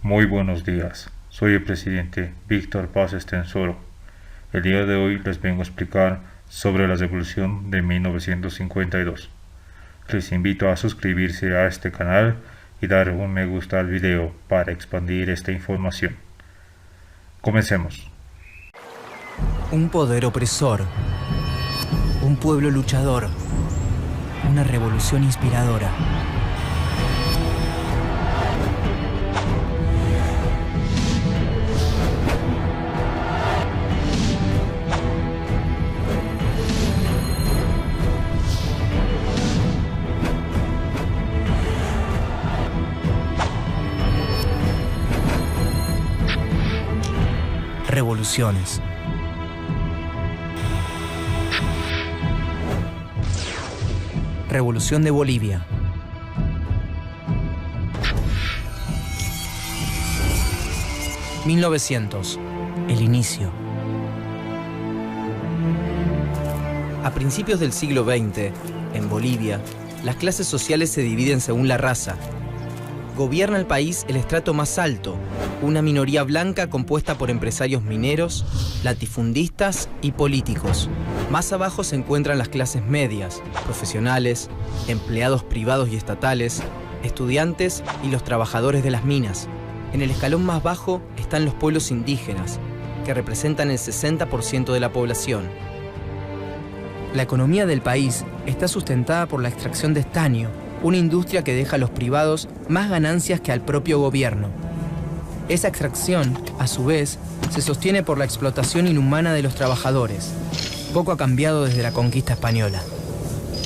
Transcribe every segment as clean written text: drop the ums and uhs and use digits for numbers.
Muy buenos días, soy el presidente Víctor Paz Estensoro. El día de hoy les vengo a explicar sobre la Revolución de 1952. Les invito a suscribirse a este canal y dar un me gusta al video para expandir esta información. Comencemos. Un poder opresor, un pueblo luchador, una revolución inspiradora. Revoluciones. Revolución de Bolivia. (1900). El inicio. A principios del siglo XX, en Bolivia, las clases sociales se dividen según la raza. Gobierna el país el estrato más alto, una minoría blanca compuesta por empresarios mineros, latifundistas y políticos. Más abajo se encuentran las clases medias, profesionales, empleados privados y estatales, estudiantes y los trabajadores de las minas. En el escalón más bajo están los pueblos indígenas, que representan el 60% de la población. La economía del país está sustentada por la extracción de estaño, una industria que deja a los privados más ganancias que al propio gobierno. Esa extracción, a su vez, se sostiene por la explotación inhumana de los trabajadores. Poco ha cambiado desde la conquista española.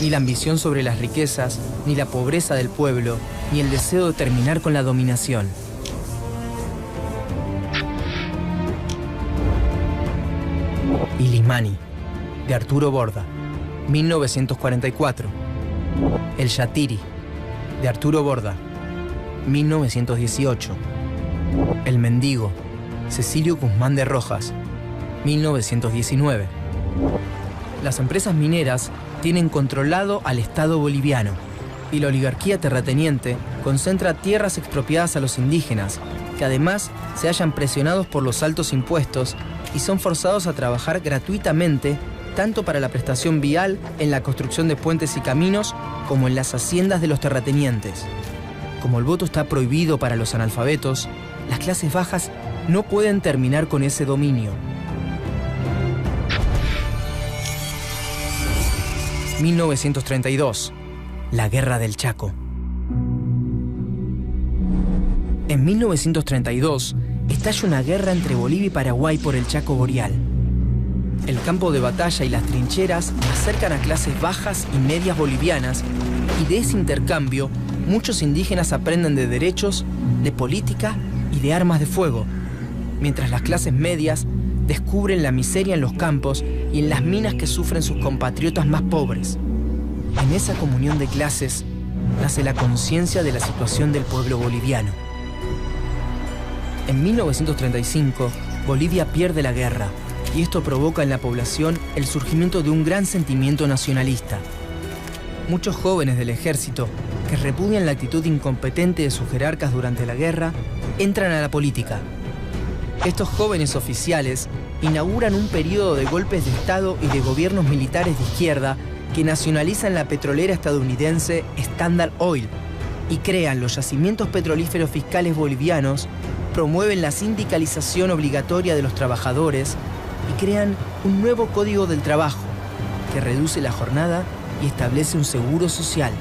Ni la ambición sobre las riquezas, ni la pobreza del pueblo, ni el deseo de terminar con la dominación. Illimani, de Arturo Borda, 1944. El Yatiri, de Arturo Borda, 1918. El Mendigo, Cecilio Guzmán de Rojas, 1919. Las empresas mineras tienen controlado al Estado boliviano y la oligarquía terrateniente concentra tierras expropiadas a los indígenas, que además se hallan presionados por los altos impuestos y son forzados a trabajar gratuitamente tanto para la prestación vial en la construcción de puentes y caminos como en las haciendas de los terratenientes. Como el voto está prohibido para los analfabetos, las clases bajas no pueden terminar con ese dominio. 1932. La Guerra del Chaco. En 1932 estalla una guerra entre Bolivia y Paraguay por el Chaco Boreal. El campo de batalla y las trincheras acercan a clases bajas y medias bolivianas, y de ese intercambio muchos indígenas aprenden de derechos, de política y de armas de fuego, mientras las clases medias descubren la miseria en los campos y en las minas que sufren sus compatriotas más pobres. En esa comunión de clases nace la conciencia de la situación del pueblo boliviano. En 1935, Bolivia pierde la guerra, y esto provoca en la población el surgimiento de un gran sentimiento nacionalista. Muchos jóvenes del ejército, que repudian la actitud incompetente de sus jerarcas durante la guerra, entran a la política. Estos jóvenes oficiales inauguran un periodo de golpes de Estado y de gobiernos militares de izquierda que nacionalizan la petrolera estadounidense Standard Oil y crean los yacimientos petrolíferos fiscales bolivianos, promueven la sindicalización obligatoria de los trabajadores y crean un nuevo código del trabajo que reduce la jornada y establece un seguro social.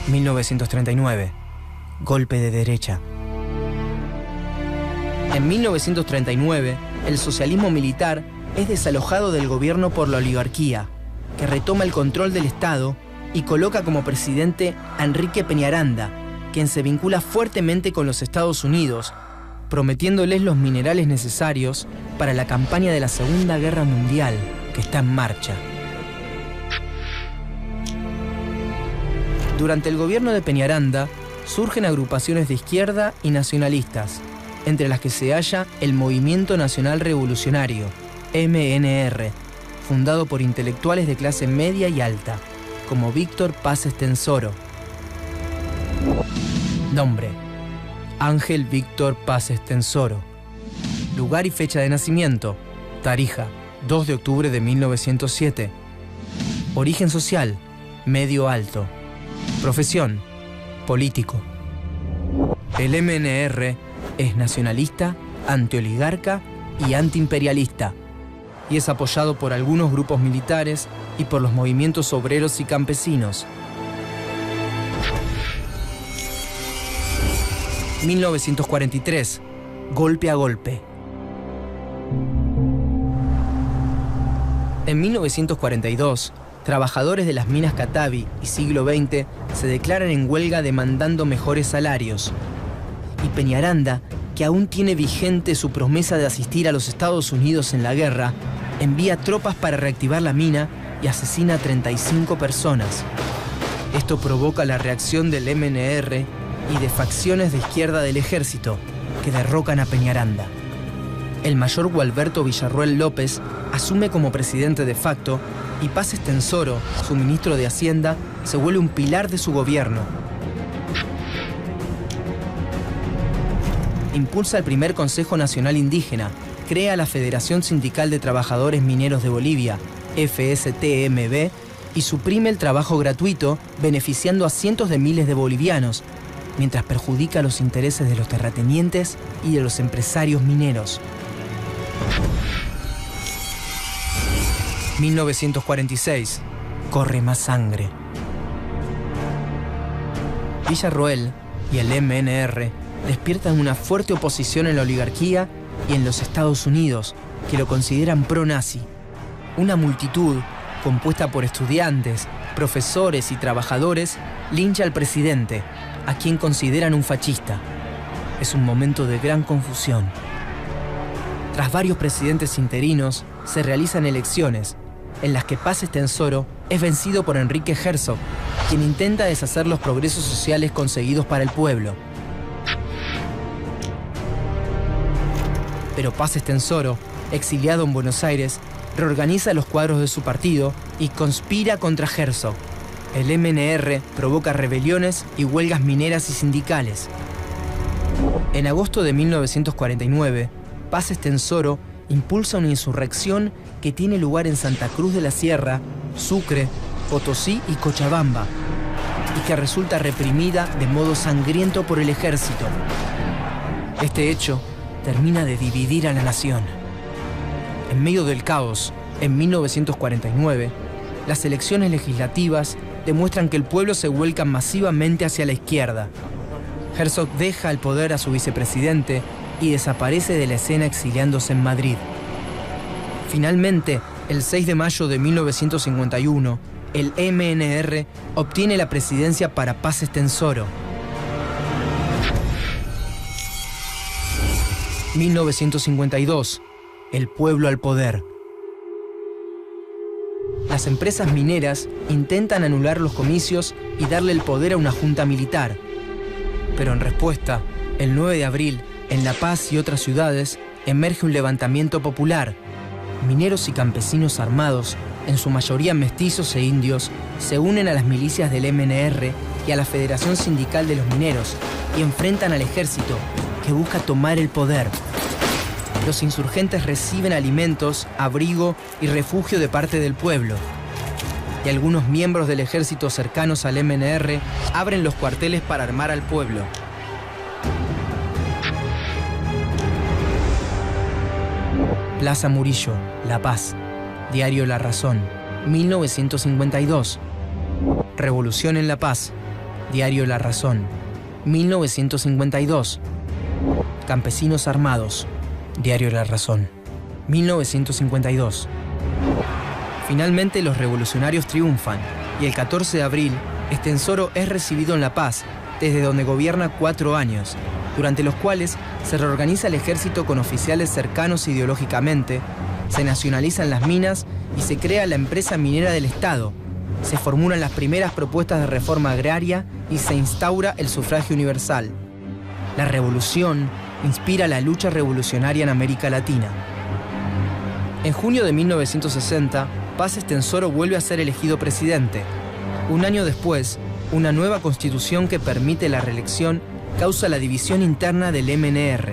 1939. Golpe de derecha. En 1939, el socialismo militar es desalojado del gobierno por la oligarquía, que retoma el control del Estado y coloca como presidente a Enrique Peñaranda, quien se vincula fuertemente con los Estados Unidos, prometiéndoles los minerales necesarios para la campaña de la Segunda Guerra Mundial que está en marcha. Durante el gobierno de Peñaranda surgen agrupaciones de izquierda y nacionalistas, entre las que se halla el Movimiento Nacional Revolucionario, MNR, fundado por intelectuales de clase media y alta, como Víctor Paz Estensoro. Nombre: Ángel Víctor Paz Estenssoro. Lugar y fecha de nacimiento: Tarija, 2 de octubre de 1907. Origen social: medio alto. Profesión: político. El MNR es nacionalista, antioligarca y antiimperialista, y es apoyado por algunos grupos militares y por los movimientos obreros y campesinos. 1943. Golpe a golpe. En 1942, trabajadores de las minas Catavi y Siglo XX se declaran en huelga demandando mejores salarios. Y Peñaranda, que aún tiene vigente su promesa de asistir a los Estados Unidos en la guerra, envía tropas para reactivar la mina y asesina a 35 personas. Esto provoca la reacción del MNR y de facciones de izquierda del ejército, que derrocan a Peñaranda. El mayor Gualberto Villarroel López asume como presidente de facto y Paz Estenssoro, su ministro de Hacienda, se vuelve un pilar de su gobierno. Impulsa el primer Consejo Nacional Indígena, crea la Federación Sindical de Trabajadores Mineros de Bolivia, FSTMB, y suprime el trabajo gratuito, beneficiando a cientos de miles de bolivianos, mientras perjudica los intereses de los terratenientes y de los empresarios mineros. 1946. Corre más sangre. Villarroel y el MNR despiertan una fuerte oposición en la oligarquía y en los Estados Unidos, que lo consideran pro-nazi. Una multitud, compuesta por estudiantes, profesores y trabajadores, lincha al presidente, a quien consideran un fascista. Es un momento de gran confusión. Tras varios presidentes interinos, se realizan elecciones, en las que Paz Estenssoro es vencido por Enrique Herzog, quien intenta deshacer los progresos sociales conseguidos para el pueblo. Pero Paz Estenssoro, exiliado en Buenos Aires, reorganiza los cuadros de su partido y conspira contra Herzog. El MNR provoca rebeliones y huelgas mineras y sindicales. En agosto de 1949, Paz Estenssoro impulsa una insurrección que tiene lugar en Santa Cruz de la Sierra, Sucre, Potosí y Cochabamba, y que resulta reprimida de modo sangriento por el ejército. Este hecho termina de dividir a la nación. En medio del caos, en 1949, las elecciones legislativas demuestran que el pueblo se vuelca masivamente hacia la izquierda. Herzog deja el poder a su vicepresidente y desaparece de la escena exiliándose en Madrid. Finalmente, el 6 de mayo de 1951, el MNR obtiene la presidencia para Paz Estenssoro. 1952. El pueblo al poder. Las empresas mineras intentan anular los comicios y darle el poder a una junta militar. Pero en respuesta, el 9 de abril, en La Paz y otras ciudades, emerge un levantamiento popular. Mineros y campesinos armados, en su mayoría mestizos e indios, se unen a las milicias del MNR y a la Federación Sindical de los Mineros y enfrentan al ejército, que busca tomar el poder. Los insurgentes reciben alimentos, abrigo y refugio de parte del pueblo. Y algunos miembros del ejército cercanos al MNR abren los cuarteles para armar al pueblo. Plaza Murillo, La Paz. Diario La Razón, 1952. Revolución en La Paz. Diario La Razón, 1952. Campesinos armados. Diario La Razón, 1952. Finalmente los revolucionarios triunfan y el 14 de abril Estenssoro es recibido en La Paz, desde donde gobierna 4 años, durante los cuales se reorganiza el ejército con oficiales cercanos ideológicamente, se nacionalizan las minas y se crea la empresa minera del Estado. Se formulan las primeras propuestas de reforma agraria y se instaura el sufragio universal. La revolución inspira la lucha revolucionaria en América Latina. En junio de 1960, Paz Estenssoro vuelve a ser elegido presidente. Un año después, Una nueva constitución que permite la reelección causa la división interna del MNR.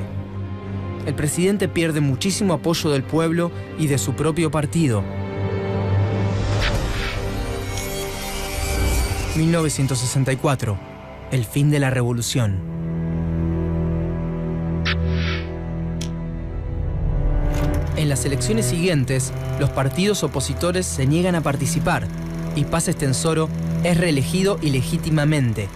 El presidente pierde muchísimo apoyo del pueblo y de su propio partido. 1964. El fin de la revolución. En las elecciones siguientes, los partidos opositores se niegan a participar y Paz Estenssoro es reelegido ilegítimamente.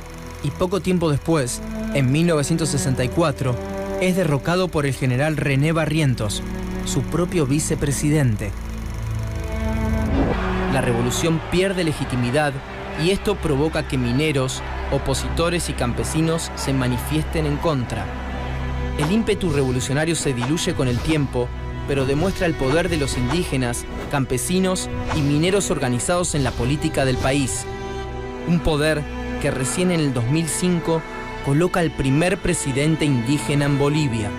Y poco tiempo después, en 1964, es derrocado por el general René Barrientos, su propio vicepresidente. La revolución pierde legitimidad y esto provoca que mineros, opositores y campesinos se manifiesten en contra. El ímpetu revolucionario se diluye con el tiempo, pero demuestra el poder de los indígenas, campesinos y mineros organizados en la política del país. Un poder que recién en el 2005 coloca al primer presidente indígena en Bolivia.